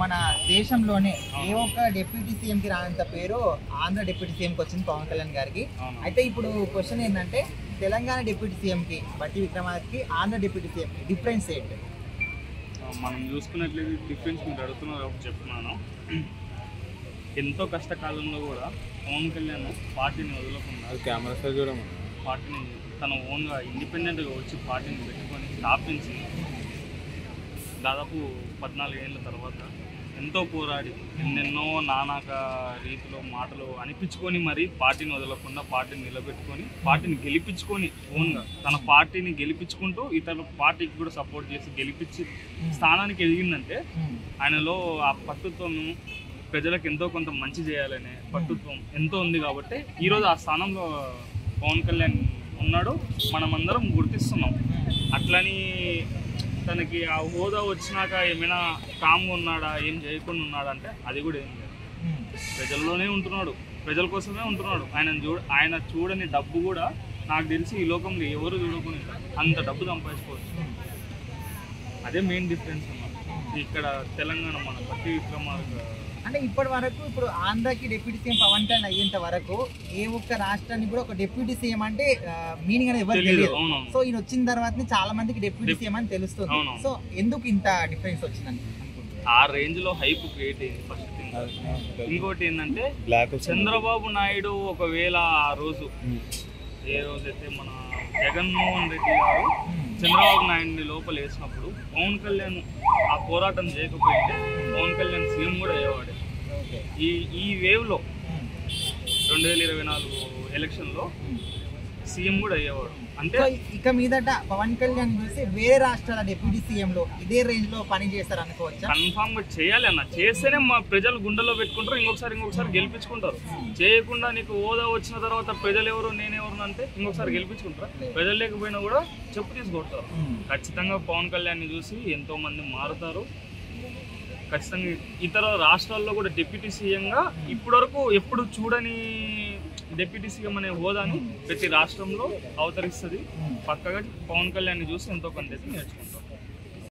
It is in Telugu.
మన దేశంలోనే ఏ ఒక్క డిప్యూటీ సీఎం కి రానంత పేరు ఆంధ్ర డిప్యూటీ సీఎం కి వచ్చింది పవన్ కళ్యాణ్ గారికి. అయితే ఇప్పుడు క్వశ్చన్ ఏంటంటే తెలంగాణ డిప్యూటీ సీఎం కి బట్టి విక్రమార్కకి ఆంధ్ర డిప్యూటీ సీఎం కి డిఫరెన్స్ ఏంటి? మనం చూసుకున్నట్లయితే డిఫరెన్స్ మీరు అడుగుతున్నారు కాబట్టి చెప్తున్నాను. ఎంతో కష్టకాలంలో కూడా పవన్ కళ్యాణ్ పార్టీని వదలకుండా పార్టీని తన ఓన్గా ఇండిపెండెంట్గా వచ్చి పార్టీని పెట్టుకొని స్థాపించి దాదాపు 14 ఏళ్ళ తర్వాత ఎంతో పోరాడి ఎన్నెన్నో నానాక రీతిలో మాటలు అనిపించుకొని మరి పార్టీని వదలకుండా పార్టీని నిలబెట్టుకొని పార్టీని గెలిపించుకొని ఓన్గా తన పార్టీని గెలిపించుకుంటూ ఇతర పార్టీకి కూడా సపోర్ట్ చేసి గెలిపించి స్థానానికి ఎదిగిందంటే ఆయనలో ఆ పట్టుత్వం, ప్రజలకు ఎంతో కొంత మంచి చేయాలనే పట్టుత్వం ఎంతో ఉంది కాబట్టి ఈరోజు ఆ స్థానంలో పవన్ కళ్యాణ్ ఉన్నాడు, మనమందరం గుర్తిస్తున్నాం. అట్లని తనకి ఆ హోదా వచ్చినాక ఏమైనా కామ్గా ఉన్నాడా, ఏం చేయకుండా ఉన్నాడా అంటే అది కూడా ఏం లేదు. ప్రజల్లోనే ఉంటున్నాడు, ప్రజల కోసమే ఉంటున్నాడు. ఆయన చూడని డబ్బు కూడా నాకు తెలిసి ఈ లోకంలో ఎవరు చూడకుండా అంత డబ్బు సంపాదించుకోవచ్చు. అదే మెయిన్ డిఫరెన్స్ అన్నమాట ఇక్కడ తెలంగాణ మన బట్టి విక్రమార్క. అంటే ఇప్పటి వరకు ఇప్పుడు ఆంధ్రాకి డిప్యూటీ సీఎం పవన్ కళ్యాణ్ అయ్యేంత వరకు ఏ ఒక్క రాష్ట్రానికి కూడా ఒక డిప్యూటీ సీఎం అంటే మీనింగ్ అనేది ఎవరికి తెలియదు. సో ఈయన వచ్చిన తర్వాత చాలా మందికి డిప్యూటీ సీఎం అని తెలుస్తుంది. సో ఎందుకు ఇంత డిఫరెన్స్ వచ్చిందని ఆ రేంజ్ లో హైప్ క్రియేట్ అయింది ఫస్ట్ థింగ్. ఇంకోటి ఏంటంటే చంద్రబాబు నాయుడు ఒకవేళ ఆ రోజు ఏ రోజైతే మన జగన్మోహన్ రెడ్డి గారు చంద్రబాబు నాయుడిని లోపల వేసినప్పుడు పవన్ కళ్యాణ్ ఆ పోరాటం చేయకపోతే పవన్ కళ్యాణ్ సీఎం కూడా అయ్యేవాడే. ఈ వేవ్లో 2024 ఎలక్షన్లో సీఎం కూడా అయ్యేవాడు. అంటే ఇక మీదట పవన్ కళ్యాణ్ చూసి వేరే రాష్ట్రాల డిప్యూటీ సీఎం లో ఇదే రేంజ్ లో పని చేస్తారు అనుకోవచ్చు. కన్ఫామ్ గా చేయాలి అన్న, చేస్తేనే మా ప్రజలు గుండెల్లో పెట్టుకుంటారు, ఇంకొకసారి గెలిపించుకుంటారు. చేయకుండా నీకు హోదా వచ్చిన తర్వాత ప్రజలు ఎవరు నేనెవరు అంటే ఇంకొకసారి గెలిపించుకుంటారా? ప్రజలు లేకపోయినా కూడా చెప్పు తీసుకొడతారు. ఖచ్చితంగా పవన్ కళ్యాణ్ ని చూసి ఎంతో మంది మారుతారు. ఖచ్చితంగా ఇతర రాష్ట్రాల్లో కూడా డిప్యూటీ సీఎంగా ఇప్పటివరకు ఎప్పుడు చూడని డిప్యూటీ సీఎం అనే హోదాని ప్రతి రాష్ట్రంలో అవతరిస్తుంది. పక్కగా పవన్ కళ్యాణ్ ని చూసి ఎంతో కొంత నేర్చుకుంటాం.